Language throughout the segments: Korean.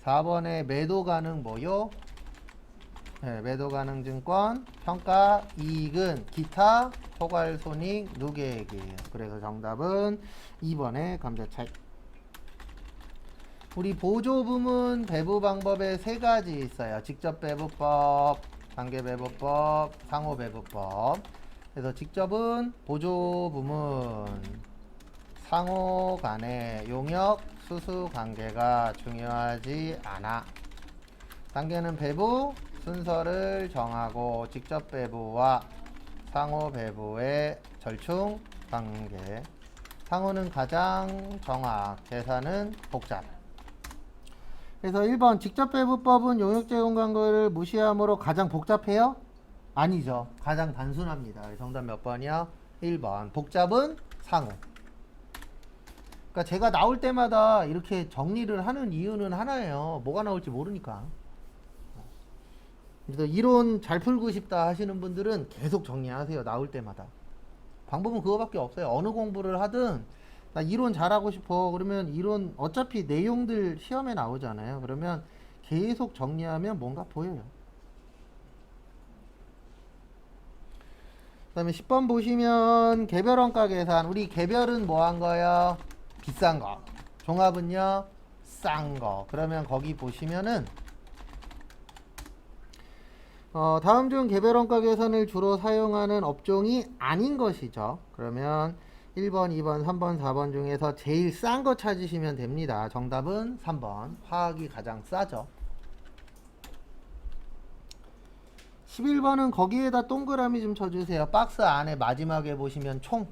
4번에 매도 가능 뭐요? 네, 매도 가능 증권 평가 이익은 기타 포괄 손익 누계액이에요. 그래서 정답은 2번의 감자차익. 우리 보조 부문 배부 방법에 세 가지 있어요. 직접 배부법, 단계 배부법, 상호 배부법. 그래서 직접은 보조 부문, 상호 간의 용역, 수수 관계가 중요하지 않아. 단계는 배부, 순서를 정하고 직접 배부와 상호 배부의 절충 관계. 상호는 가장 정확, 계산은 복잡. 그래서 1번 직접 배부법은 용역 제공 관계를 무시함으로 가장 복잡해요? 아니죠. 가장 단순합니다. 정답 몇 번이요? 1번. 복잡은 상호. 그러니까 제가 나올 때마다 이렇게 정리를 하는 이유는 하나예요. 뭐가 나올지 모르니까. 그래서 이론 잘 풀고 싶다 하시는 분들은 계속 정리하세요. 나올 때마다. 방법은 그거밖에 없어요. 어느 공부를 하든 나 이론 잘하고 싶어. 그러면 이론 어차피 내용들 시험에 나오잖아요. 그러면 계속 정리하면 뭔가 보여요. 그 다음에 10번 보시면 개별원가 계산. 우리 개별은 뭐 한 거요? 비싼 거. 종합은요? 싼 거. 그러면 거기 보시면은 다음 중 개별원가 계산을 주로 사용하는 업종이 아닌 것이죠. 그러면 1번, 2번, 3번, 4번 중에서 제일 싼 거 찾으시면 됩니다. 정답은 3번. 화학이 가장 싸죠. 11번은 거기에다 동그라미 좀 쳐주세요. 박스 안에 마지막에 보시면 총.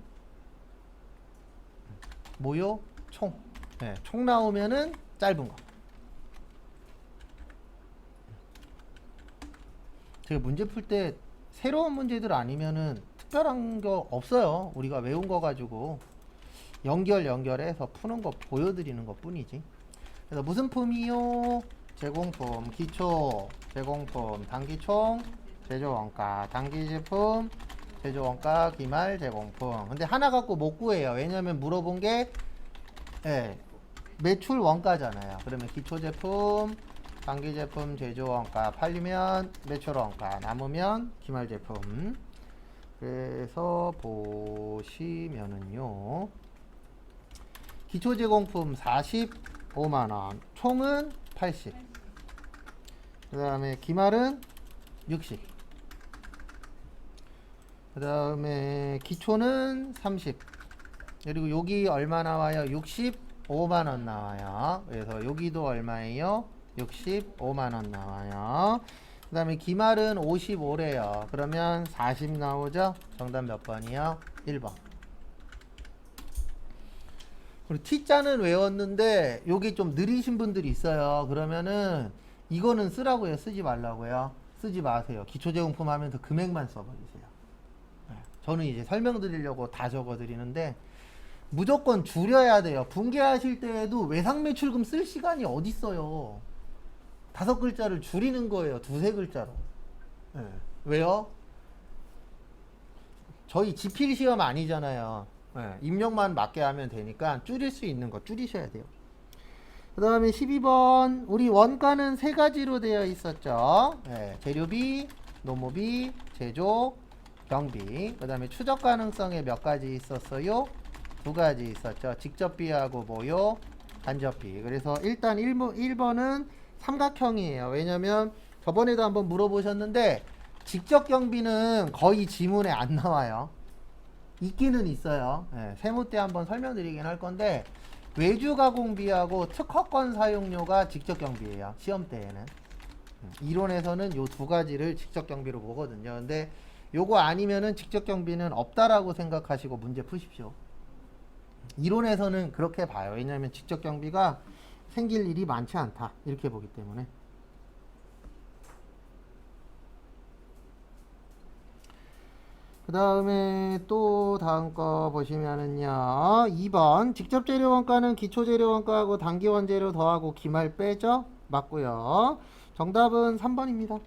뭐요? 총. 네, 총 나오면은 짧은 거. 제가 문제 풀 때 새로운 문제들 아니면은 특별한 거 없어요. 우리가 외운 거 가지고 연결해서 푸는 거 보여드리는 것 뿐이지. 그래서 무슨 품이요? 제공품, 기초, 제공품, 단기총, 제조원가, 단기제품, 제조원가, 기말, 제공품. 근데 하나 갖고 못 구해요. 왜냐면 물어본 게 매출 원가잖아요. 그러면 기초제품, 단기제품, 제조원가 팔리면 매출원가, 남으면 기말제품. 그래서 보시면은요, 기초제공품 45만원, 총은 80, 그 다음에 기말은 60, 그 다음에 기초는 30, 그리고 여기 얼마 나와요? 65만원 나와요. 그래서 여기도 얼마예요? 65만원 나와요. 그 다음에 기말은 55래요. 그러면 40 나오죠? 정답 몇 번이요? 1번. 그리고 T자는 외웠는데 여기 좀 느리신 분들이 있어요. 그러면은 이거는 쓰라고요? 쓰지 말라고요? 쓰지 마세요. 기초제공품 하면서 금액만 써버리세요. 저는 이제 설명드리려고 다 적어드리는데 무조건 줄여야 돼요. 분개하실 때에도 외상매출금 쓸 시간이 어딨어요. 5글자를 줄이는 거예요. 2-3글자로. 왜요? 저희 지필 시험 아니잖아요. 입력만 맞게 하면 되니까 줄일 수 있는 거 줄이셔야 돼요. 그 다음에 12번 우리 원가는 세 가지로 되어 있었죠. 재료비, 노무비, 제조, 경비. 그 다음에 추적 가능성에 몇 가지 있었어요? 2가지 있었죠. 직접비하고 뭐요? 간접비. 그래서 일단 1번은 삼각형이에요. 왜냐면 저번에도 한번 물어보셨는데 직접 경비는 거의 지문에 안 나와요. 있기는 있어요. 세무 때 한번 설명드리긴 할 건데 외주 가공비하고 특허권 사용료가 직접 경비예요. 시험 때에는. 이론에서는 요 2가지를 직접 경비로 보거든요. 근데 요거 아니면은 직접 경비는 없다라고 생각하시고 문제 푸십시오. 이론에서는 그렇게 봐요. 왜냐하면 직접 경비가 생길 일이 많지 않다. 이렇게 보기 때문에. 그 다음에 또 다음 거 보시면은요. 2번 직접 재료 원가는 기초 재료 원가하고 단기 원재료 더하고 기말 빼죠? 맞고요. 정답은 3번입니다.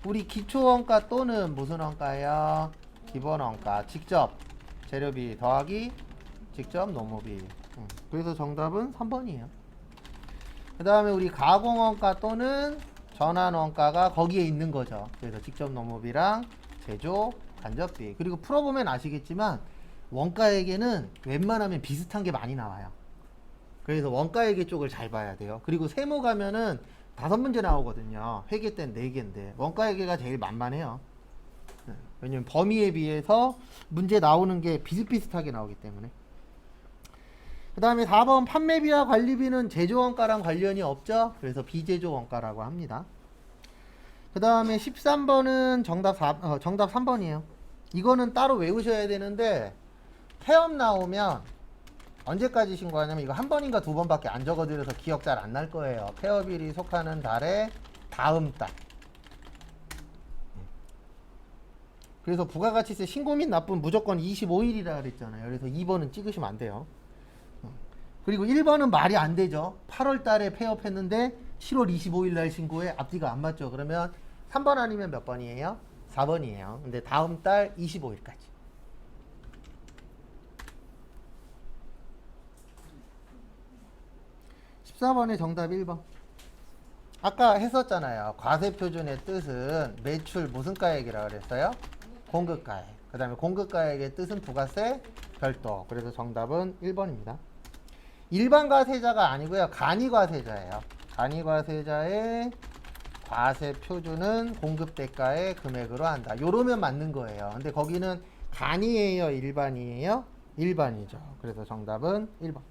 우리 기초 원가 또는 무슨 원가예요? 기본 원가. 직접 재료비 더하기 직접 노무비. 그래서 정답은 3번이에요. 그 다음에 우리 가공원가 또는 전환원가가 거기에 있는 거죠. 그래서 직접 농업이랑 제조, 간접비. 그리고 풀어보면 아시겠지만 원가액에는 웬만하면 비슷한 게 많이 나와요. 그래서 원가액의 쪽을 잘 봐야 돼요. 그리고 세무 가면은 5문제 나오거든요. 회계 때는 4개인데 원가액가 제일 만만해요. 왜냐면 범위에 비해서 문제 나오는 게 비슷비슷하게 나오기 때문에. 그 다음에 4번 판매비와 관리비는 제조원가랑 관련이 없죠. 그래서 비제조원가라고 합니다. 그 다음에 13번은 정답 3번이에요. 이거는 따로 외우셔야 되는데 태업 나오면 언제까지 신고하냐면 이거 한 번인가 2번밖에 안 적어드려서 기억 잘 안 날 거예요. 폐업일이 속하는 달의 다음 달. 그래서 부가가치세 신고 및 납부 무조건 25일이라 그랬잖아요. 그래서 2번은 찍으시면 안 돼요. 그리고 1번은 말이 안 되죠. 8월 달에 폐업했는데 7월 25일 날 신고에 앞뒤가 안 맞죠. 그러면 3번 아니면 몇 번이에요? 4번이에요. 근데 다음 달 25일까지. 14번의 정답 1번. 아까 했었잖아요. 과세표준의 뜻은 매출 무슨 가액이라고 그랬어요? 공급가액. 그 다음에 공급가액의 뜻은 부가세 별도. 그래서 정답은 1번입니다. 일반 과세자가 아니고요. 간이과세자예요. 간이과세자의 과세표준은 공급대가의 금액으로 한다. 요러면 맞는 거예요. 근데 거기는 간이에요? 일반이에요? 일반이죠. 그래서 정답은 1번.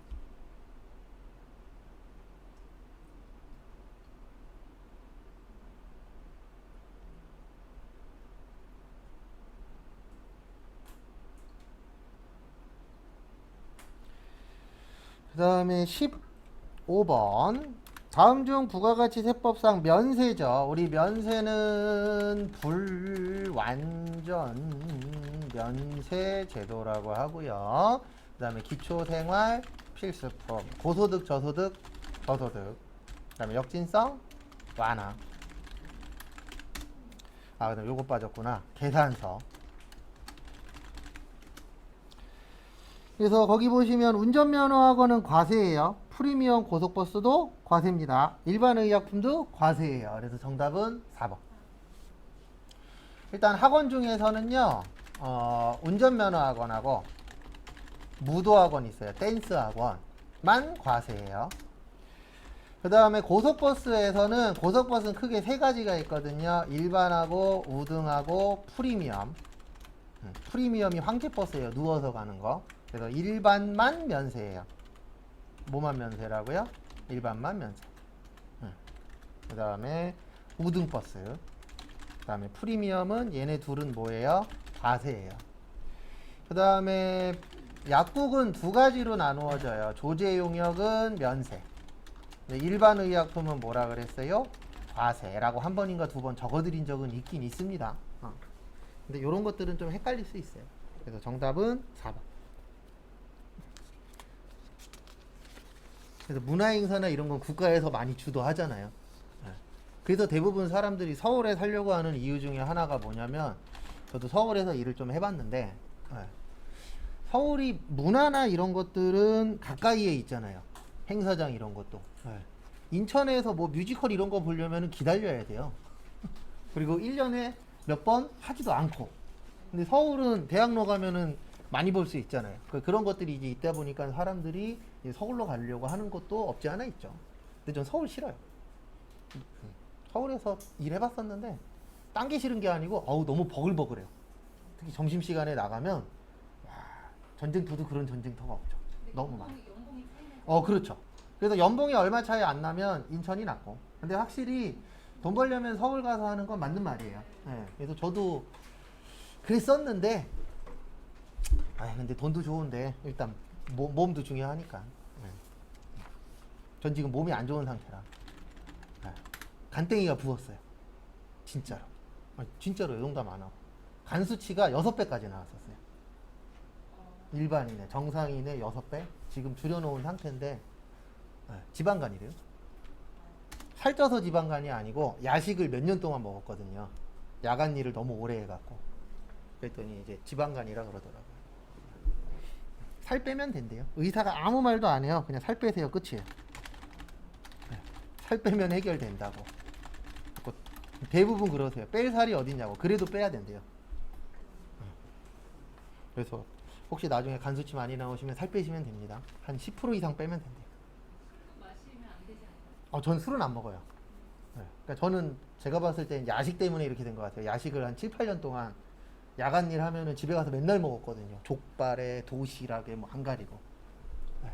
그 다음에 15번. 다음 중 부가가치세법상 면세죠. 우리 면세는 불완전 면세 제도라고 하고요. 그 다음에 기초생활 필수품, 고소득, 저소득, 저소득. 그 다음에 역진성 완화. 아, 그다음 요거 빠졌구나. 계산서. 그래서 거기 보시면 운전면허학원은 과세예요. 프리미엄 고속버스도 과세입니다. 일반 의약품도 과세예요. 그래서 정답은 4번. 일단 학원 중에서는요, 운전면허학원하고 무도학원 있어요. 댄스학원만 과세예요. 그 다음에 고속버스에서는 고속버스는 크게 3가지가 있거든요. 일반하고 우등하고 프리미엄. 프리미엄이 황제버스예요. 누워서 가는 거. 그래서 일반만 면세예요. 뭐만 면세라고요? 일반만 면세. 그 다음에 우등버스. 그 다음에 프리미엄은 얘네 둘은 뭐예요? 과세예요. 그 다음에 약국은 2가지로 나누어져요. 조제 용역은 면세. 일반 의약품은 뭐라 그랬어요? 과세라고 한 번인가 2번 적어드린 적은 있긴 있습니다. 근데 이런 것들은 좀 헷갈릴 수 있어요. 그래서 정답은 4번. 그래서 문화행사나 이런 건 국가에서 많이 주도하잖아요. 그래서 대부분 사람들이 서울에 살려고 하는 이유 중에 하나가 뭐냐면, 저도 서울에서 일을 좀 해봤는데, 서울이 문화나 이런 것들은 가까이에 있잖아요. 행사장 이런 것도. 인천에서 뭐 뮤지컬 이런 거 보려면 기다려야 돼요. 그리고 1년에 몇 번 하지도 않고. 근데 서울은 대학로 가면은 많이 볼 수 있잖아요. 그런 것들이 이제 있다 보니까 사람들이 서울로 가려고 하는 것도 없지 않아 있죠. 근데 전 서울 싫어요. 서울에서 일해봤었는데 딴 게 싫은 게 아니고 너무 버글버글해요. 특히 점심시간에 나가면 전쟁터도 그런 전쟁터가 없죠. 너무 많아. 그렇죠. 그래서 연봉이 얼마 차이 안 나면 인천이 낫고. 근데 확실히 돈 벌려면 서울 가서 하는 건 맞는 말이에요. 그래서 저도 그랬었는데, 근데 돈도 좋은데 일단 몸도 중요하니까. 전 지금 몸이 안 좋은 상태라 간땡이가 부었어요. 진짜로. 진짜로 농담 안 하고. 간 수치가 6배까지 나왔었어요. 일반인의 정상인의 6배. 지금 줄여놓은 상태인데 지방간이래요. 살쪄서 지방간이 아니고 야식을 몇 년 동안 먹었거든요. 야간 일을 너무 오래 해갖고. 그랬더니 이제 지방간이라 그러더라고요. 살 빼면 된대요. 의사가 아무 말도 안 해요. 그냥 살 빼세요. 끝이에요. 살 빼면 해결된다고. 대부분 그러세요. 뺄 살이 어딨냐고. 그래도 빼야 된대요. 그래서 혹시 나중에 간 수치 많이 나오시면 살 빼시면 됩니다. 한 10% 이상 빼면 된대요. 마시면 안 되지 않아요? 전 술은 안 먹어요. 네. 그러니까 저는 제가 봤을 때 야식 때문에 이렇게 된 것 같아요. 야식을 한 7, 8년 동안 야간 일 하면은 집에 가서 맨날 먹었거든요. 족발에 도시락에 뭐 안 가리고. 네.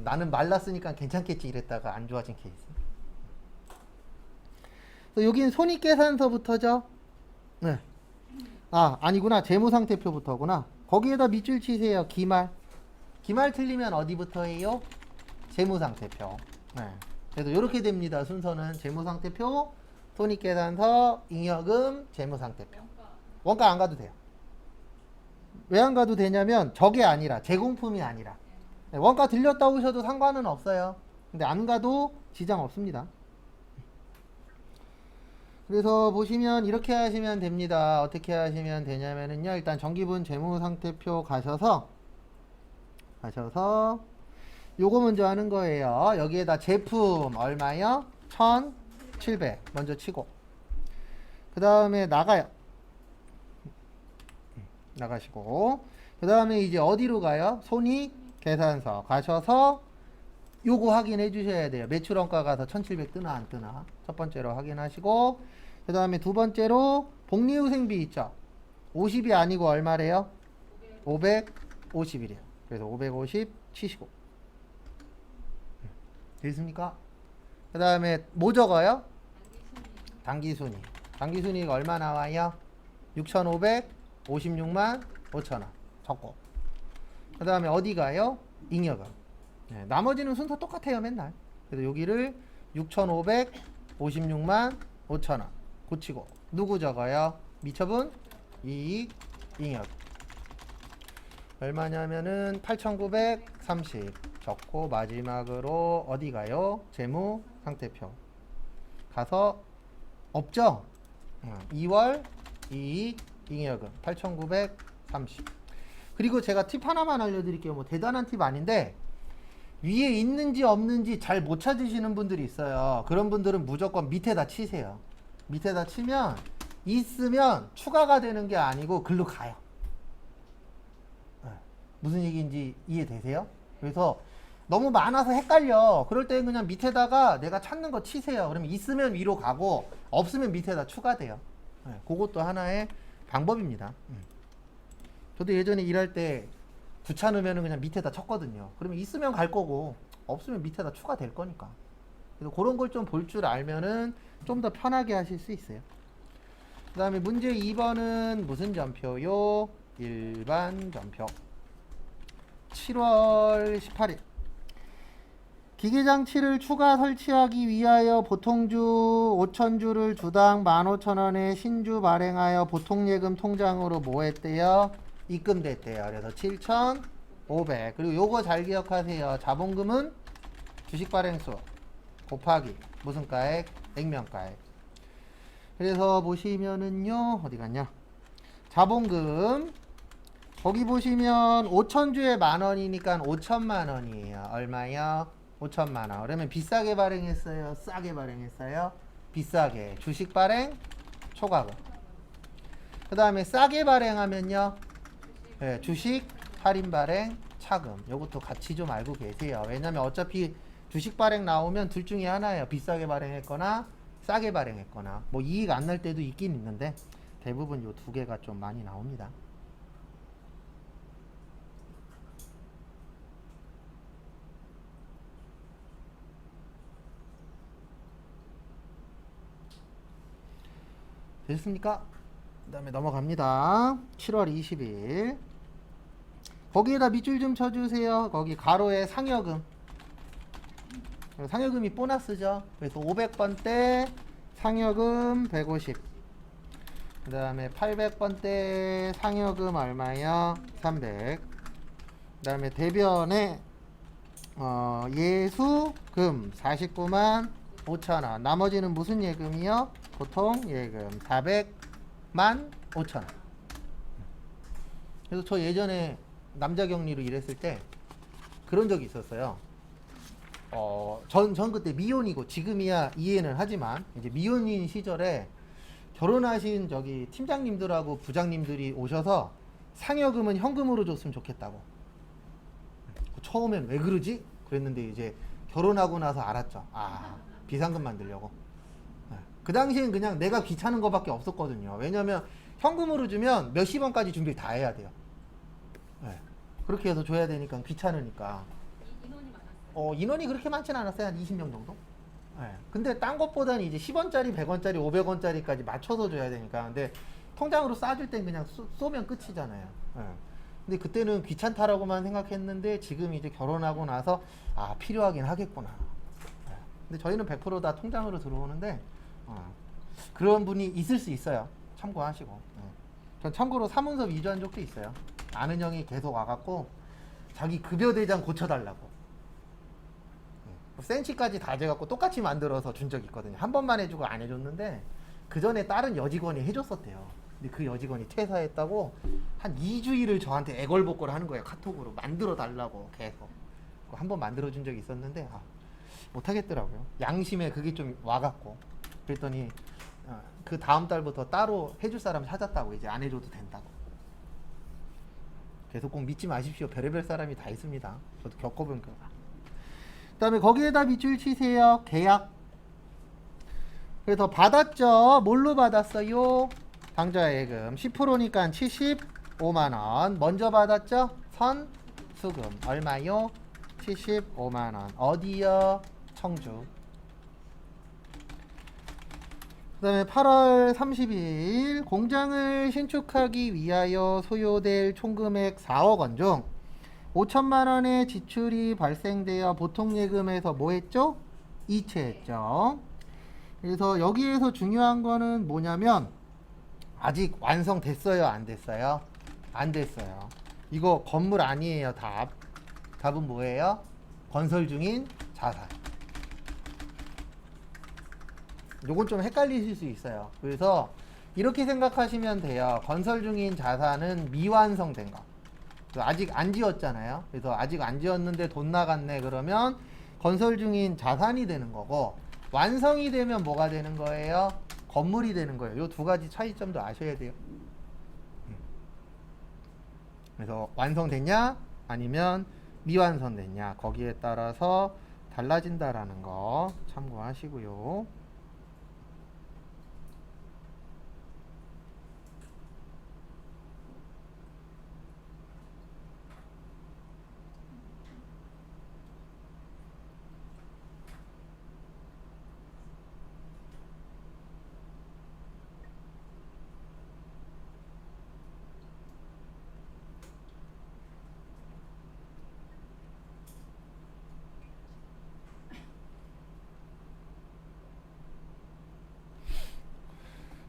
나는 말랐으니까 괜찮겠지 이랬다가 안 좋아진 케이스. 여긴 손익계산서부터죠. 네. 아니구나. 재무상태표부터구나. 거기에다 밑줄 치세요. 기말. 기말 틀리면 어디부터 해요? 재무상태표. 네. 그래서 이렇게 됩니다. 순서는 재무상태표, 손익계산서, 잉여금, 재무상태표. 원가 안 가도 돼요. 왜 안 가도 되냐면 저게 아니라 제공품이 아니라. 네, 원가 들렸다 오셔도 상관은 없어요. 근데 안 가도 지장 없습니다. 그래서 보시면 이렇게 하시면 됩니다. 어떻게 하시면 되냐면은요. 일단 정기분 재무상태표 가셔서 요거 먼저 하는 거예요. 여기에다 제품 얼마요? 1,700 먼저 치고 그 다음에 나가시고 그 다음에 이제 어디로 가요? 손익계산서 가셔서 요거 확인해 주셔야 돼요. 매출원가 가서 1,700 뜨나 안 뜨나 첫 번째로 확인하시고 그 다음에 두 번째로 복리후생비 있죠? 50이 아니고 얼마래요? 550이래요. 그래서 550 치시고 됐습니까? 그 다음에 뭐 적어요? 당기순이익. 당기순이익 얼마 나와요? 6,556만 5천원 적고 그 다음에 어디 가요? 잉여금. 네, 나머지는 순서 똑같아요 맨날. 그래서 여기를 6,556만 5천원 고치고 누구 적어요? 미처분 이익 잉여금 얼마냐면은 8,930 적고 마지막으로 어디 가요? 재무상태표 가서 없죠? 2월 이익 잉여금 8,930 그리고 제가 팁 하나만 알려드릴게요. 뭐 대단한 팁 아닌데 위에 있는지 없는지 잘 못 찾으시는 분들이 있어요. 그런 분들은 무조건 밑에다 치세요. 밑에다 치면 있으면 추가가 되는 게 아니고 글로 가요. 무슨 얘기인지 이해되세요? 그래서 너무 많아서 헷갈려. 그럴 때는 그냥 밑에다가 내가 찾는 거 치세요. 그러면 있으면 위로 가고 없으면 밑에다 추가돼요. 그것도 하나의 방법입니다. 저도 예전에 일할 때 귀찮으면 그냥 밑에다 쳤거든요. 그러면 있으면 갈 거고 없으면 밑에다 추가될 거니까. 그래서 그런 걸 좀 볼 줄 알면은 좀 더 편하게 하실 수 있어요. 그 다음에 문제 2번은 무슨 전표요? 일반 전표. 7월 18일 기계장치를 추가 설치하기 위하여 보통주 5,000주를 주당 15,000원에 신주 발행하여 보통예금 통장으로 뭐 했대요? 입금됐대요. 그래서 7,500 그리고 요거 잘 기억하세요. 자본금은 주식 발행수 곱하기 무슨 가액? 액면가액. 그래서 보시면은요 어디 갔냐? 자본금 거기 보시면 5,000주에 만원이니까 5천만원이에요. 얼마요? 5천만원. 그러면 비싸게 발행했어요? 싸게 발행했어요? 비싸게. 주식 발행, 초과금. 그 다음에 싸게 발행하면요? 네, 주식, 할인 발행, 차금. 요것도 같이 좀 알고 계세요. 왜냐면 어차피 주식 발행 나오면 둘 중에 하나예요. 비싸게 발행했거나 싸게 발행했거나. 뭐 이익 안 날 때도 있긴 있는데 대부분 요 두 개가 좀 많이 나옵니다. 됐습니까? 그 다음에 넘어갑니다. 7월 20일 거기에다 밑줄 좀 쳐주세요. 거기 가로에 상여금. 상여금이 보너스죠. 그래서 500번대 상여금 150. 그 다음에 800번대 상여금 얼마요? 300. 그 다음에 대변에 예수금 49만 5천원. 나머지는 무슨 예금이요? 보통 예금 400만 5천원. 그래서 저 예전에 남자 격리로 일했을 때 그런 적이 있었어요. 전 그때 미혼이고 지금이야 이해는 하지만 이제 미혼인 시절에 결혼하신 저기 팀장님들하고 부장님들이 오셔서 상여금은 현금으로 줬으면 좋겠다고. 처음엔 왜 그러지? 그랬는데 이제 결혼하고 나서 알았죠. 아, 비상금 만들려고. 네. 그 당시엔 그냥 내가 귀찮은 거밖에 없었거든요. 왜냐면 현금으로 주면 몇십 원까지 준비를 다 해야 돼요. 네. 그렇게 해서 줘야 되니까 귀찮으니까. 인원이 많았어요. 인원이 그렇게 많지는 않았어요. 한 20명 정도? 네. 근데 딴 것보다는 이제 10원짜리, 100원짜리, 500원짜리까지 맞춰서 줘야 되니까. 근데 통장으로 싸줄 땐 그냥 쏘면 끝이잖아요. 네. 근데 그때는 귀찮다라고만 생각했는데 지금 이제 결혼하고 나서 아, 필요하긴 하겠구나. 네. 근데 저희는 100% 다 통장으로 들어오는데 그런 분이 있을 수 있어요. 참고하시고. 네. 전 참고로 사문서 위조한 적도 있어요. 아는 형이 계속 와갖고 자기 급여 대장 고쳐달라고. 센치까지 다 재갖고 똑같이 만들어서 준 적이 있거든요. 한 번만 해주고 안 해줬는데 그 전에 다른 여직원이 해줬었대요. 근데 그 여직원이 퇴사했다고 한 2주일을 저한테 애걸복걸 하는 거예요. 카톡으로 만들어 달라고 계속. 한 번 만들어 준 적이 있었는데 못하겠더라고요. 양심에 그게 좀 와갖고 그랬더니 그 다음 달부터 따로 해줄 사람 찾았다고. 이제 안 해줘도 된다고. 계속 꼭 믿지 마십시오. 별의별 사람이 다 있습니다. 저도 겪어본 거라. 그 다음에 거기에다 밑줄 치세요. 계약. 그래서 받았죠. 뭘로 받았어요? 당좌예금 10%니까 75만원. 먼저 받았죠? 선수금 얼마요? 75만원. 어디요? 청주. 그 다음에 8월 30일 공장을 신축하기 위하여 소요될 총금액 4억 원 중 5천만 원의 지출이 발생되어 보통예금에서 뭐 했죠? 이체했죠. 그래서 여기에서 중요한 거는 뭐냐면 아직 완성됐어요? 안 됐어요? 안 됐어요. 이거 건물 아니에요. 답은 뭐예요? 건설 중인 자산. 요건 좀 헷갈리실 수 있어요. 그래서 이렇게 생각하시면 돼요. 건설 중인 자산은 미완성된 거. 아직 안 지었잖아요. 그래서 아직 안 지었는데 돈 나갔네 그러면 건설 중인 자산이 되는 거고, 완성이 되면 뭐가 되는 거예요? 건물이 되는 거예요. 요 두 가지 차이점도 아셔야 돼요. 그래서 완성됐냐 아니면 미완성됐냐 거기에 따라서 달라진다라는 거 참고하시고요.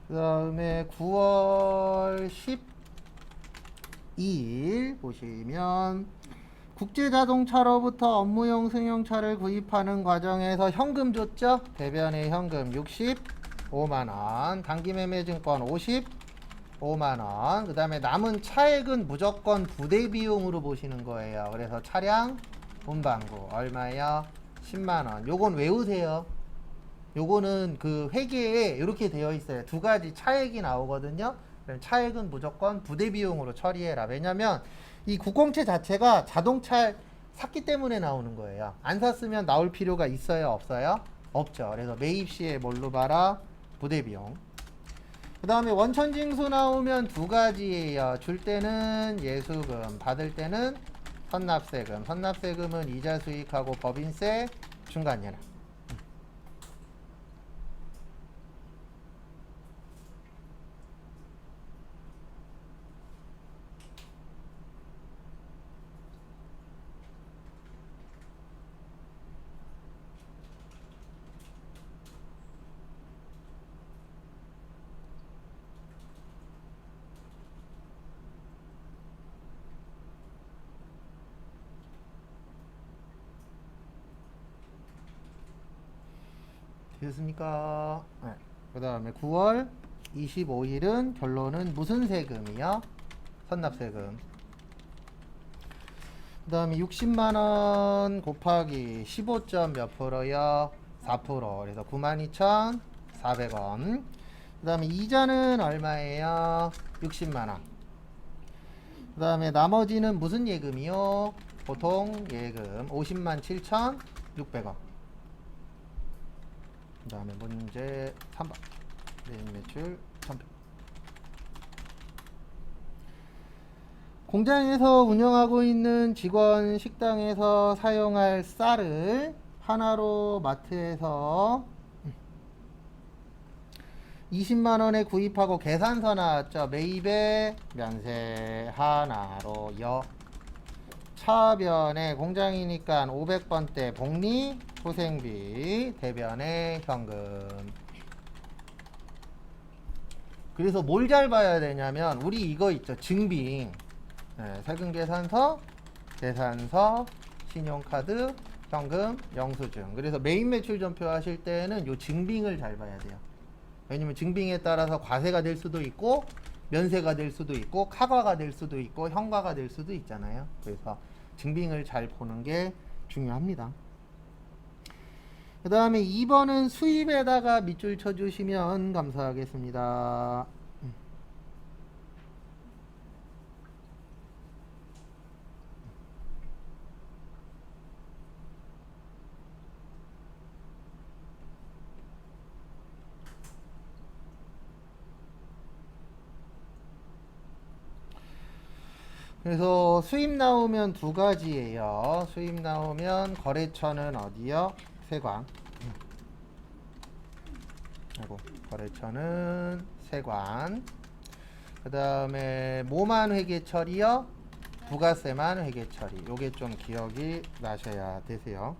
그 다음에 9월 12일 보시면 국제자동차로부터 업무용 승용차를 구입하는 과정에서 현금 줬죠? 대변의 현금 65만원, 단기매매증권 55만원, 그 다음에 남은 차액은 무조건 부대비용으로 보시는 거예요. 그래서 차량 운반구 얼마요? 10만원. 요건 외우세요. 요거는 그 회계에 이렇게 되어 있어요. 두 가지 차액이 나오거든요. 차액은 무조건 부대비용으로 처리해라. 왜냐면 이 국공채 자체가 자동차 샀기 때문에 나오는 거예요. 안 샀으면 나올 필요가 있어요? 없어요? 없죠. 그래서 매입 시에 뭘로 봐라? 부대비용. 그 다음에 원천징수 나오면 두 가지예요. 줄 때는 예수금, 받을 때는 선납세금. 선납세금은 이자 수익하고 법인세, 중간예납. 됐습니까? 네. 그 다음에 9월 25일은 결론은 무슨 세금이요? 선납세금. 그 다음에 60만원 곱하기 15점 몇 프로요? 4%. 그래서 92,400원. 그 다음에 이자는 얼마예요? 60만원. 그 다음에 나머지는 무슨 예금이요? 보통 예금 50만 7,600원. 그 다음에 문제 3번. 메인 매출 1,100원. 공장에서 운영하고 있는 직원 식당에서 사용할 쌀을 하나로 마트에서 20만원에 구입하고 계산서 나왔죠. 매입에 면세 하나로요. 차변에 공장이니까 500번대 복리 소생비 대변에 현금. 그래서 뭘 잘 봐야 되냐면 우리 이거 있죠. 증빙. 네, 세금 계산서, 신용카드, 현금, 영수증. 그래서 메인 매출 전표 하실 때는 요 증빙을 잘 봐야 돼요. 왜냐면 증빙에 따라서 과세가 될 수도 있고 면세가 될 수도 있고 카과가 될 수도 있고 현과가 될 수도 있잖아요. 그래서 증빙을 잘 보는 게 중요합니다. 그 다음에 2번은 수입에다가 밑줄 쳐주시면 감사하겠습니다. 그래서 수입 나오면 두 가지예요. 수입 나오면 거래처는 어디요? 세관. 아이고, 거래처는 세관. 그 다음에 뭐만 회계 처리요? 부가세만 회계 처리. 요게 좀 기억이 나셔야 되세요.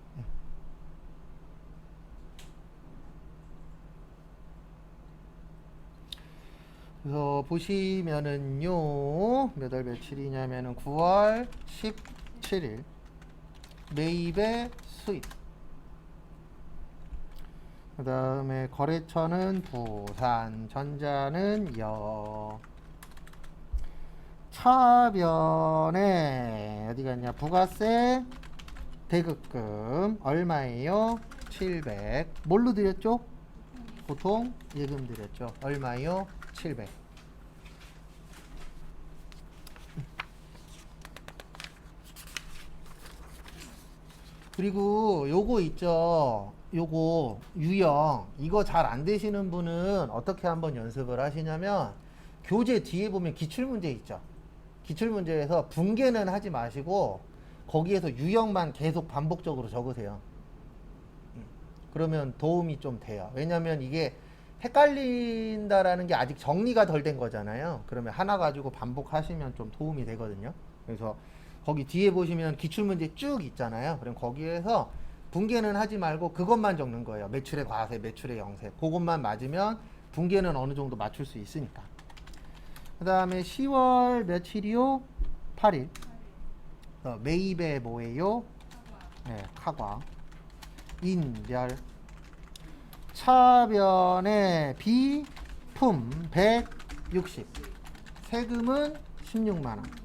그래서 보시면은요, 몇 월 며칠이냐면은 9월 17일 매입의 수입. 그 다음에 거래처는 부산, 전자는 여. 차변에 어디 갔냐? 부가세 대급금 얼마예요? 700. 뭘로 드렸죠? 보통 예금 드렸죠. 얼마요? 700. 그리고 요거 있죠. 요거 유형 이거 잘 안 되시는 분은 어떻게 한번 연습을 하시냐면 교재 뒤에 보면 기출문제 있죠. 기출문제에서 분계는 하지 마시고 거기에서 유형만 계속 반복적으로 적으세요. 그러면 도움이 좀 돼요. 왜냐면 이게 헷갈린다라는 게 아직 정리가 덜 된 거잖아요. 그러면 하나 가지고 반복하시면 좀 도움이 되거든요. 그래서 거기 뒤에 보시면 기출문제 쭉 있잖아요. 그럼 거기에서 분계는 하지 말고 그것만 적는 거예요. 매출의 과세, 매출의 영세. 그것만 맞으면 분계는 어느 정도 맞출 수 있으니까. 그 다음에 10월 며칠이요? 8일. 매입에 뭐예요? 네, 카과. 인별. 차변에 비품 160. 세금은 16만원.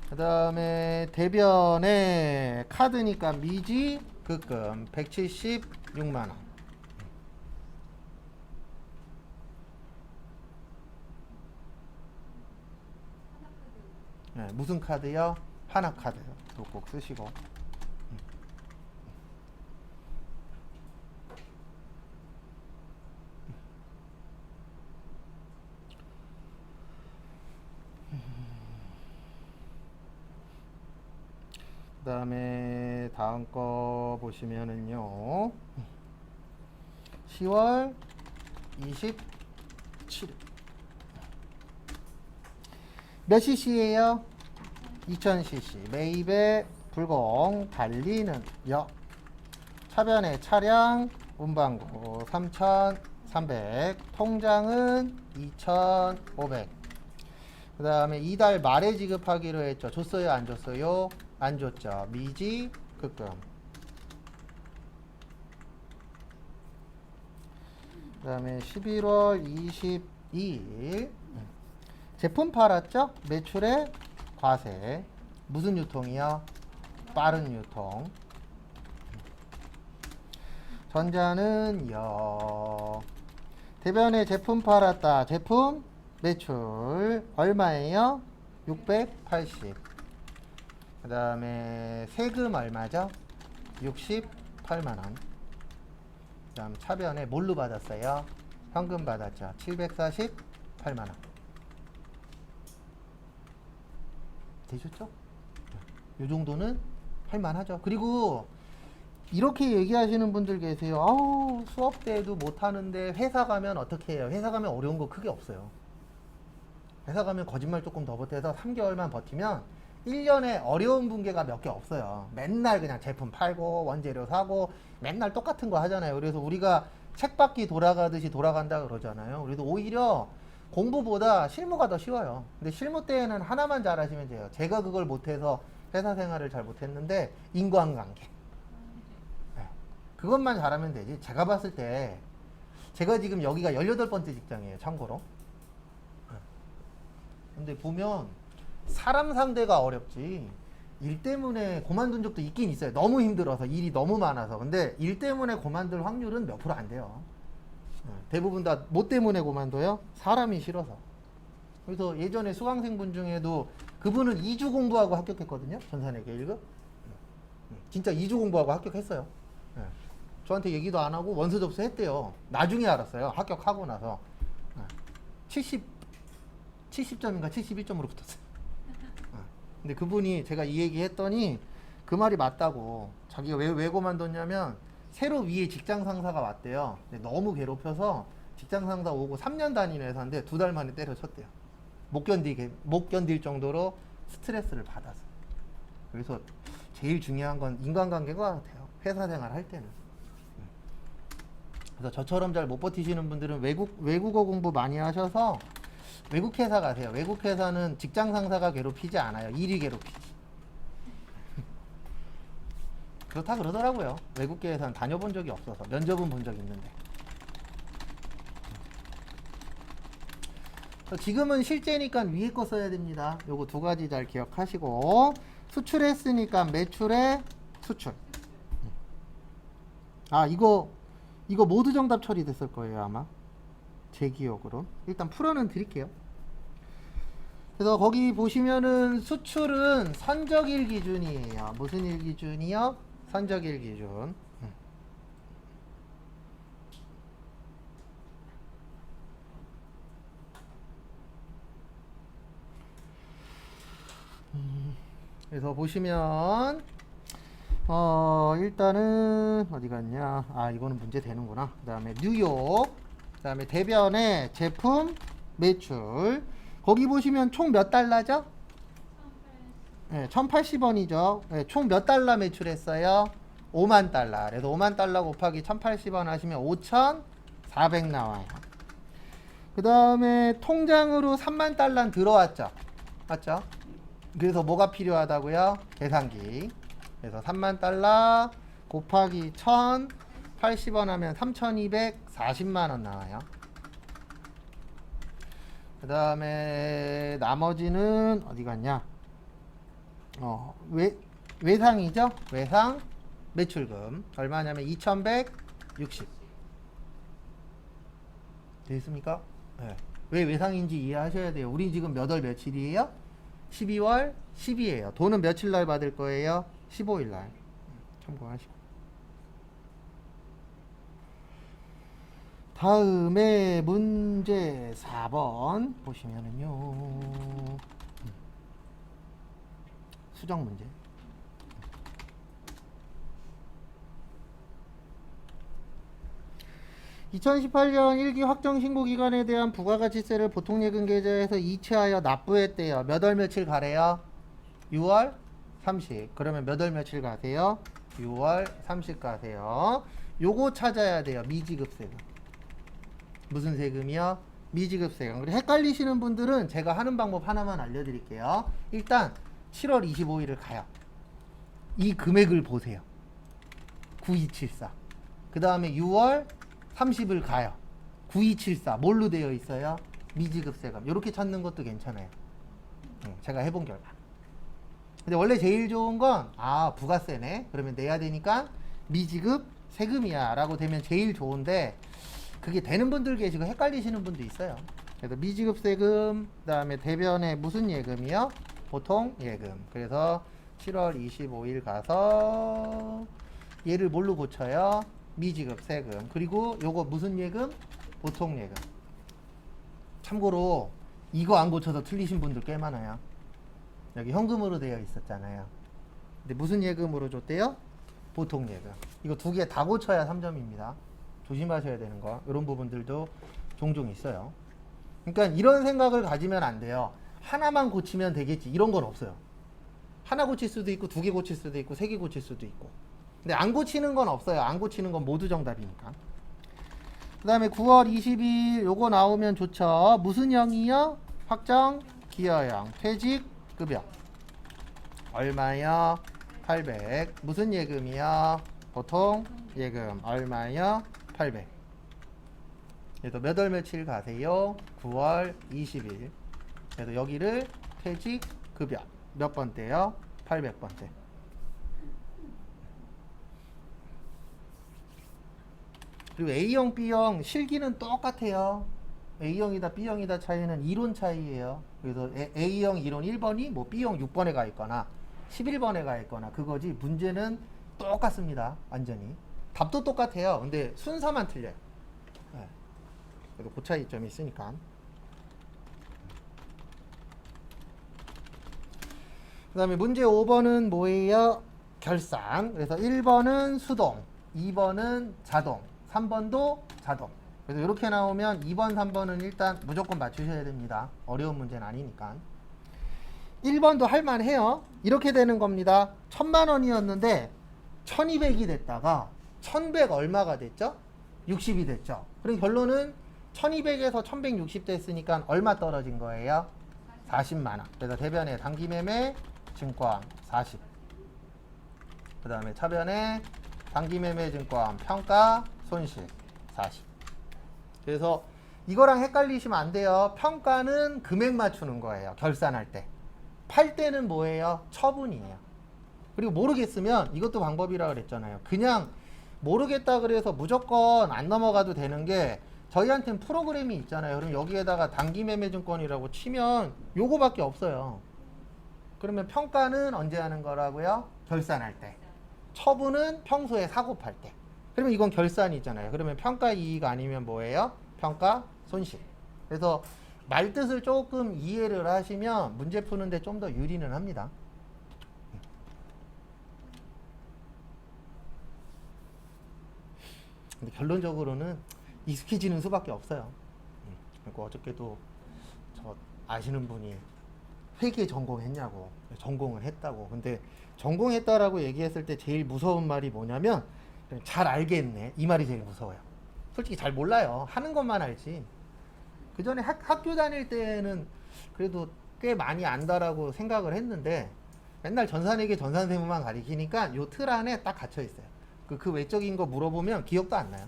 그 다음에 대변에 카드니까 미지 급금 176만원. 네, 무슨 카드요? 하나카드요. 그거 꼭 쓰시고. 그 다음에 다음 거 보시면은요 10월 27일 몇 cc예요? 2000cc. 매입에 불공 달리는 역. 차변에 차량 운반구 3300. 통장은 2500. 그 다음에 이달 말에 지급하기로 했죠. 줬어요? 안 줬어요? 안 줬죠. 미지 급금. 그 다음에 11월 22일 제품 팔았죠? 매출에 과세. 무슨 유통이요? 빠른 유통. 전자는 여. 대변에 제품 팔았다. 제품 매출 얼마예요? 680. 그 다음에 세금 얼마죠? 68만원. 그 다음 차변에 뭘로 받았어요? 현금 받았죠. 748만원. 되셨죠? 이 정도는 할만하죠. 그리고 이렇게 얘기하시는 분들 계세요. 아우, 수업 때도 못하는데 회사 가면 어떻게 해요? 회사 가면 어려운 거 크게 없어요. 회사 가면 거짓말 조금 더 보태서 3개월만 버티면 1년에 어려운 분계가 몇 개 없어요. 맨날 그냥 제품 팔고 원재료 사고 맨날 똑같은 거 하잖아요. 그래서 우리가 책받기 돌아가듯이 돌아간다 그러잖아요. 그래서 오히려 공부보다 실무가 더 쉬워요. 근데 실무 때에는 하나만 잘하시면 돼요. 제가 그걸 못해서 회사 생활을 잘 못했는데 인간관계. 네. 그것만 잘하면 되지. 제가 봤을 때 제가 지금 여기가 18번째 직장이에요. 참고로. 근데 보면 사람 상대가 어렵지 일 때문에 그만둔 적도 있긴 있어요. 너무 힘들어서 일이 너무 많아서. 근데 일 때문에 그만둘 확률은 몇 프로 안 돼요. 대부분 다 뭐 때문에 그만둬요? 사람이 싫어서. 그래서 예전에 수강생분 중에도 그분은 2주 공부하고 합격했거든요. 전산회계 1급. 진짜 2주 공부하고 합격했어요. 저한테 얘기도 안 하고 원서 접수했대요. 나중에 알았어요. 합격하고 나서 70점인가 71점으로 붙었어요. 근데 그분이 제가 이 얘기 했더니 그 말이 맞다고. 자기가 왜 그만뒀냐면 새로 위에 직장 상사가 왔대요. 근데 너무 괴롭혀서 직장 상사 오고 3년 다니는 회사인데 2달 만에 때려쳤대요. 못 견딜 정도로 스트레스를 받아서. 그래서 제일 중요한 건 인간관계가 같아요. 회사 생활 할 때는. 그래서 저처럼 잘 못 버티시는 분들은 외국어 공부 많이 하셔서 외국 회사 가세요. 외국 회사는 직장 상사가 괴롭히지 않아요. 일이 괴롭히지. 그렇다 그러더라고요. 외국계 회사는 다녀본 적이 없어서. 면접은 본 적 있는데. 지금은 실제니까 위에 거 써야 됩니다. 요거 2가지 잘 기억하시고. 수출했으니까 매출에 수출. 아, 이거 모두 정답 처리됐을 거예요, 아마. 제 기억으로. 일단 풀어는 드릴게요. 그래서 거기 보시면은 수출은 선적일 기준이에요. 무슨 일 기준이요? 선적일 기준. 그래서 보시면 일단은 어디 갔냐? 아, 이거는 문제 되는구나. 그다음에 뉴욕. 그다음에 대변의 제품 매출. 거기 보시면 총 몇 달러죠? 네, 1080원이죠. 네, 총 몇 달러 매출했어요? 5만 달러. 그래서 5만 달러 곱하기 1080원 하시면 5,400 나와요. 그 다음에 통장으로 3만 달러는 들어왔죠. 맞죠? 그래서 뭐가 필요하다고요? 계산기. 그래서 3만 달러 곱하기 1080원 하면 3,240만 원 나와요. 그 다음에 나머지는 어디 갔냐? 외상이죠? 외상 매출금 얼마냐면 2,160. 되겠습니까? 네. 왜 외상인지 이해하셔야 돼요. 우리 지금 몇 월 며칠이에요? 12월 10일이에요. 돈은 며칠 날 받을 거예요? 15일 날. 참고하시고. 다음에 문제 4번 보시면은요. 수정 문제. (2018년 1기 확정신고기간에 대한 부가가치세를 보통예금 계좌에서 이체하여 납부했대요). 몇 월 며칠 가래요? 6월 30. 그러면 몇 월 며칠 가세요? 6월 30 가세요. 요거 찾아야 돼요. 미지급세금. 무슨 세금이요? 미지급세금. 그리고 헷갈리시는 분들은 제가 하는 방법 하나만 알려드릴게요. 일단 7월 25일을 가요. 이 금액을 보세요. 9274. 그 다음에 6월 30을 가요. 9274. 뭘로 되어 있어요? 미지급 세금 이렇게 찾는 것도 괜찮아요. 제가 해본 결과. 근데 원래 제일 좋은 건 부가세네. 그러면 내야 되니까 미지급 세금이야 라고 되면 제일 좋은데 그게 되는 분들 계시고 헷갈리시는 분도 있어요. 그래서 미지급 세금 그다음에 대변에 무슨 예금이요? 보통 예금. 그래서 7월 25일 가서 얘를 뭘로 고쳐요? 미지급 세금. 그리고 요거 무슨 예금? 보통 예금. 참고로 이거 안 고쳐서 틀리신 분들 꽤 많아요. 여기 현금으로 되어 있었잖아요. 근데 무슨 예금으로 줬대요? 보통 예금. 이거 두 개 다 고쳐야 3점입니다. 조심하셔야 되는 거. 이런 부분들도 종종 있어요. 그러니까 이런 생각을 가지면 안 돼요. 하나만 고치면 되겠지. 이런 건 없어요. 하나 고칠 수도 있고 두 개 고칠 수도 있고 세 개 고칠 수도 있고. 근데 안 고치는 건 없어요. 안 고치는 건 모두 정답이니까. 그 다음에 9월 20일 요거 나오면 좋죠. 무슨 형이요? 확정 기여형 퇴직급여 얼마요? 800. 무슨 예금이요? 보통 예금 얼마요? 800. 그래서 몇 월 며칠 가세요? 9월 20일. 그래서 여기를 퇴직급여 몇 번째요? 800번째. 그리고 A형, B형 실기는 똑같아요. A형이다, B형이다 차이는 이론 차이예요. 그래서 A형 이론 1번이 뭐 B형 6번에 가 있거나 11번에 가 있거나 그거지 문제는 똑같습니다. 완전히. 답도 똑같아요. 근데 순서만 틀려요. 네. 그래도 그 차이점이 있으니까. 그 다음에 문제 5번은 뭐예요? 결산. 그래서 1번은 수동, 2번은 자동, 3번도 자동. 그래서 이렇게 나오면 2번, 3번은 일단 무조건 맞추셔야 됩니다. 어려운 문제는 아니니까. 1번도 할만해요. 이렇게 되는 겁니다. 1000만 원이었는데 1200이 됐다가 1100 얼마가 됐죠? 60이 됐죠. 그럼 결론은 1200에서 1160 됐으니까 얼마 떨어진 거예요? 40만 원. 그래서 대변에 단기매매 증권 40. 그 다음에 차변에 단기매매 증권 평가 손실 40. 그래서 이거랑 헷갈리시면 안 돼요. 평가는 금액 맞추는 거예요. 결산할 때. 팔 때는 뭐예요? 처분이에요. 그리고 모르겠으면 이것도 방법이라 그랬잖아요. 그냥 모르겠다 그래서 무조건 안 넘어가도 되는 게 저희한테는 프로그램이 있잖아요. 그럼 여기에다가 단기매매증권이라고 치면 요거밖에 없어요. 그러면 평가는 언제 하는 거라고요? 결산할 때. 처분은 평소에 사고 팔 때. 그러면 이건 결산이잖아요. 그러면 평가 이익 아니면 뭐예요? 평가 손실. 그래서 말뜻을 조금 이해를 하시면 문제 푸는데 좀 더 유리는 합니다. 근데 결론적으로는 익숙해지는 수밖에 없어요. 그리고 어저께도 저 아시는 분이 회계 전공했냐고. 전공을 했다고. 근데 전공했다라고 얘기했을 때 제일 무서운 말이 뭐냐면 잘 알겠네. 이 말이 제일 무서워요. 솔직히 잘 몰라요. 하는 것만 알지. 그 전에 학교 다닐 때는 그래도 꽤 많이 안다라고 생각을 했는데 맨날 전산회계 전산세무만 가리키니까 요 틀 안에 딱 갇혀 있어요. 그 외적인 거 물어보면 기억도 안 나요.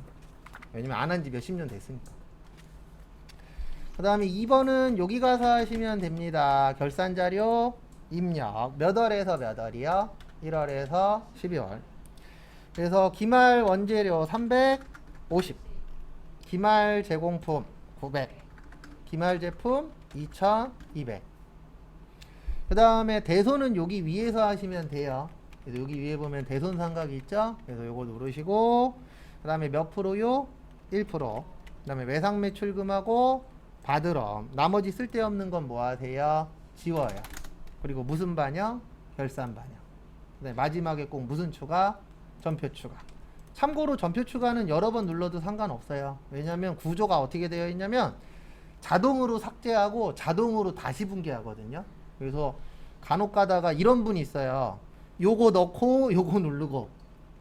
왜냐면 안 한 지 몇십 년 됐으니까. 그 다음에 2번은 여기 가서 하시면 됩니다. 결산자료 입력. 몇 월에서 몇 월이요? 1월에서 12월. 그래서 기말 원재료 350. 기말 제공품 900. 기말 제품 2200. 그 다음에 대손은 여기 위에서 하시면 돼요. 그래서 여기 위에 보면 대손 삼각이 있죠? 그래서 요거 누르시고, 그 다음에 몇 프로요? 1%. 그 다음에 매상 매출금하고 바드럼. 나머지 쓸데없는 건 뭐 하세요? 지워요. 그리고 무슨 반영? 결산 반영. 네, 마지막에 꼭 무슨 추가? 전표 추가. 참고로 전표 추가는 여러 번 눌러도 상관없어요. 왜냐면 구조가 어떻게 되어 있냐면 자동으로 삭제하고 자동으로 다시 분개하거든요. 그래서 간혹 가다가 이런 분이 있어요. 요거 넣고 요거 누르고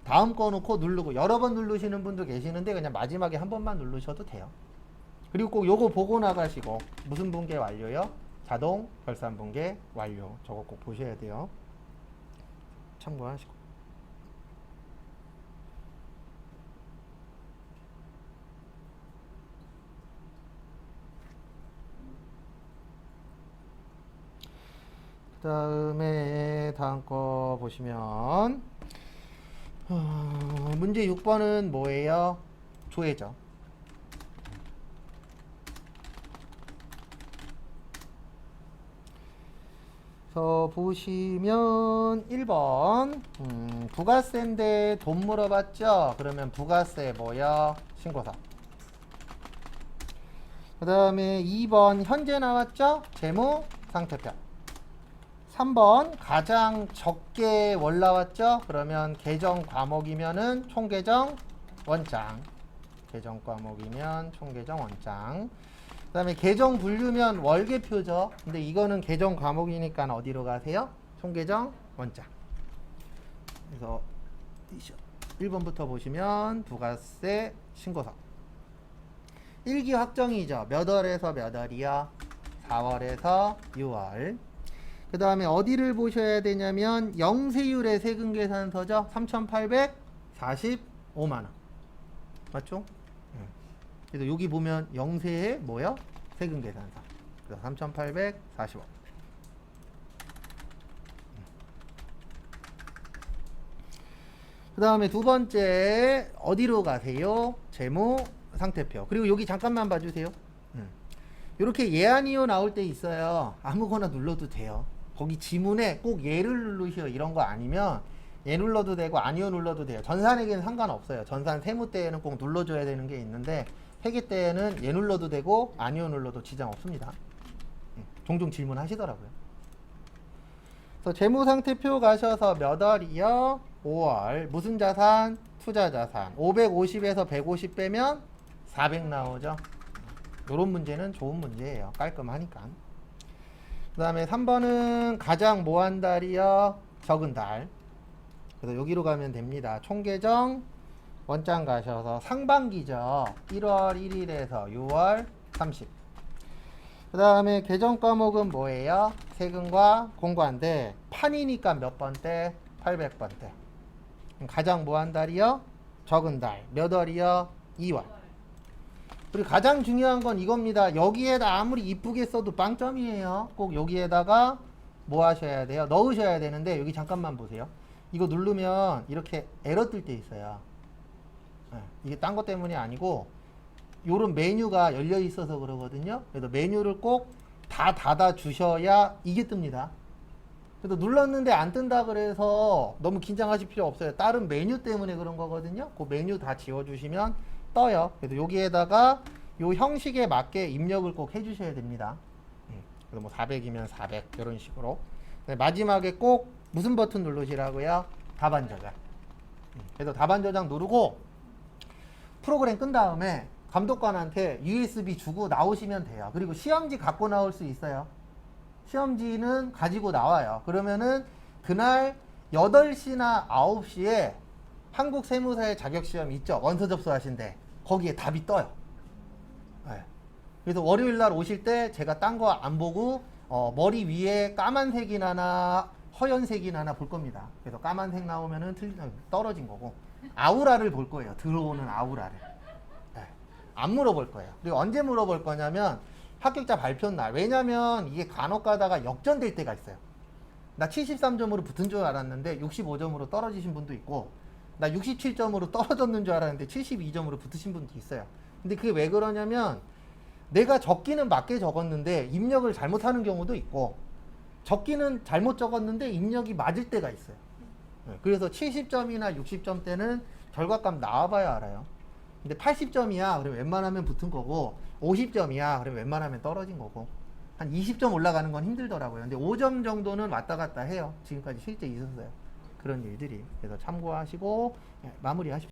다음 거 넣고 누르고 여러 번 누르시는 분도 계시는데 그냥 마지막에 한 번만 누르셔도 돼요. 그리고 꼭 요거 보고 나가시고 무슨 분개 완료요? 자동 결산 분개 완료. 저거 꼭 보셔야 돼요. 참고하시고. 그다음에 다음 거 보시면 문제 6번은 뭐예요? 조회죠. 그래서 보시면 1번 부가세인데 돈 물어봤죠? 그러면 부가세 뭐야? 신고서. 그 다음에 2번 현재 나왔죠? 재무 상태표. 3번 가장 적게 월 나왔죠? 그러면 계정 과목이면은 총계정 원장. 계정 과목이면 총계정 원장. 그 다음에 계정 분류면 월계표죠. 근데 이거는 계정 과목이니까 어디로 가세요? 총계정 원장. 그래서 1번부터 보시면 부가세 신고서. 1기 확정이죠. 몇 월에서 몇 월이요? 4월에서 6월. 그 다음에 어디를 보셔야 되냐면 영세율의 세금 계산서죠. 3,845만원. 맞죠? 그래서 여기 보면 영세의 뭐요? 세금 계산서. 그래서 3,845. 그 다음에 두 번째 어디로 가세요? 재무 상태표. 그리고 여기 잠깐만 봐주세요. 이렇게 예 아니요 나올 때 있어요. 아무거나 눌러도 돼요. 거기 지문에 꼭 예를 누르시오 이런 거 아니면 예 눌러도 되고 아니요 눌러도 돼요. 전산에게는 상관없어요. 전산 세무 때에는 꼭 눌러줘야 되는 게 있는데 회계 때에는 예 눌러도 되고 아니요 눌러도 지장 없습니다. 종종 질문하시더라고요. 그래서 재무상태표 가셔서 몇 월이요? 5월. 무슨 자산? 투자자산. 550에서 150 빼면 400 나오죠. 이런 문제는 좋은 문제예요. 깔끔하니까. 그 다음에 3번은 가장 뭐한 달이요? 적은 달. 그래서 여기로 가면 됩니다. 총계정 원장 가셔서 상반기죠. 1월 1일에서 6월 30. 그 다음에 계정 과목은 뭐예요? 세금과 공과인데 판이니까 몇 번대? 800번대. 가장 뭐한 달이요? 적은 달. 몇 월이요? 2월. 그리고 가장 중요한 건 이겁니다. 여기에다 아무리 이쁘게 써도 빵점이에요. 꼭 여기에다가 뭐 하셔야 돼요? 넣으셔야 되는데 여기 잠깐만 보세요. 이거 누르면 이렇게 에러 뜰 때 있어요. 이게 딴 것 때문이 아니고 요런 메뉴가 열려 있어서 그러거든요. 그래서 메뉴를 꼭 다 닫아 주셔야 이게 뜹니다. 그래서 눌렀는데 안 뜬다 그래서 너무 긴장하실 필요 없어요. 다른 메뉴 때문에 그런 거거든요. 그 메뉴 다 지워 주시면 떠요. 그래서 여기에다가 요 형식에 맞게 입력을 꼭 해주셔야 됩니다. 그래서 뭐 400이면 400 이런 식으로. 마지막에 꼭 무슨 버튼 누르시라고요? 답안 저장. 그래서 답안 저장 누르고 프로그램 끈 다음에 감독관한테 USB 주고 나오시면 돼요. 그리고 시험지 갖고 나올 수 있어요. 시험지는 가지고 나와요. 그러면은 그날 8시나 9시에 한국세무사의 자격시험 있죠? 원서 접수하신데 거기에 답이 떠요. 네. 그래서 월요일 날 오실 때 제가 딴 거 안 보고 머리 위에 까만색이 나나 허연색이 나나 볼 겁니다. 그래서 까만색 나오면은 떨어진 거고 아우라를 볼 거예요. 들어오는 아우라를. 네. 안 물어볼 거예요. 그리고 언제 물어볼 거냐면 합격자 발표 날. 왜냐면 이게 간혹 가다가 역전될 때가 있어요. 나 73점으로 붙은 줄 알았는데 65점으로 떨어지신 분도 있고 나 67점으로 떨어졌는 줄 알았는데 72점으로 붙으신 분도 있어요. 근데 그게 왜 그러냐면 내가 적기는 맞게 적었는데 입력을 잘못하는 경우도 있고 적기는 잘못 적었는데 입력이 맞을 때가 있어요. 그래서 70점이나 60점 때는 결과값 나와봐야 알아요. 근데 80점이야 그러면 웬만하면 붙은 거고 50점이야 그러면 웬만하면 떨어진 거고 한 20점 올라가는 건 힘들더라고요. 근데 5점 정도는 왔다 갔다 해요. 지금까지 실제 있었어요. 그런 일들이. 그래서 참고하시고 마무리하십시오.